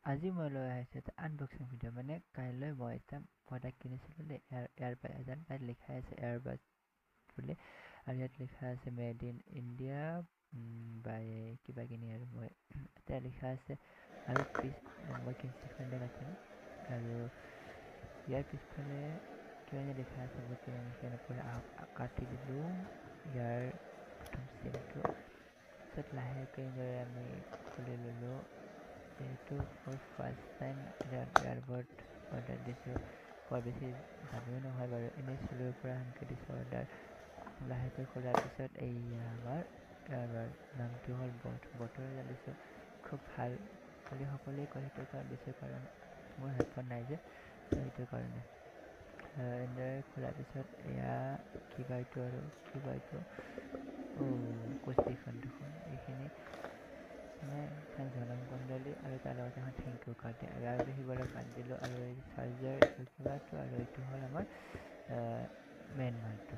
আজি মই লৈ আহিছোঁ এটা আনবক্সিং ভিডিঅ' মানে কাইলৈ মই এটা প্ৰডাক্ট কিনিছিলোঁ দেই এয়াৰবাড এজন তাত লিখা আছে এয়াৰবাড বুলি আৰু ইয়াত লিখা আছে মেড ইন ইণ্ডিয়া বাই কিবা কিনি আৰু মই এতিয়া লিখা আছে আৰু মই কিনিছিলোঁ আছে আৰু ইয়াৰ পিছফালে কিবা লিখা আছে মই কিমান পৰা কাটি দিলোঁ ইয়াৰ প্ৰথম চিমটো পিছত লাহেকৈ এনেদৰে আমি খুলি ল'লোঁ যিহেতু মই ফাৰ্ষ্ট টাইম এয়াৰবাড অৰ্ডাৰ দিছোঁ বৰ বেছি দামীও নহয় বাৰু এনেই চলিব পৰা সেনেকৈ দিছোঁ অৰ্ডাৰ লাহেকৈ খোলাৰ পিছত এয়া আমাৰ এয়াৰবাড নামটো হ'ল বটৰ দিছোঁ খুব ভাল বুলি সকলোৱে কয় সেইটো কাৰণ দিছোঁ কাৰণ মোৰ হেডফোন নাই যে সেইটো কাৰণে এনেদৰে খোলাৰ পিছত এয়া কিবা এইটো কুস্তিখন দুখন এইখিনি মানে এখন জনম কুণ্ডলী আৰু তাৰ লগতে এখন থেংক ইউ কাৰ্ড দিয়ে আৰু দেখিবলৈ বাদ দিলোঁ আৰু এই চাৰ্জাৰ কিবাটো আৰু এইটো হ'ল আমাৰ মেইন মালটো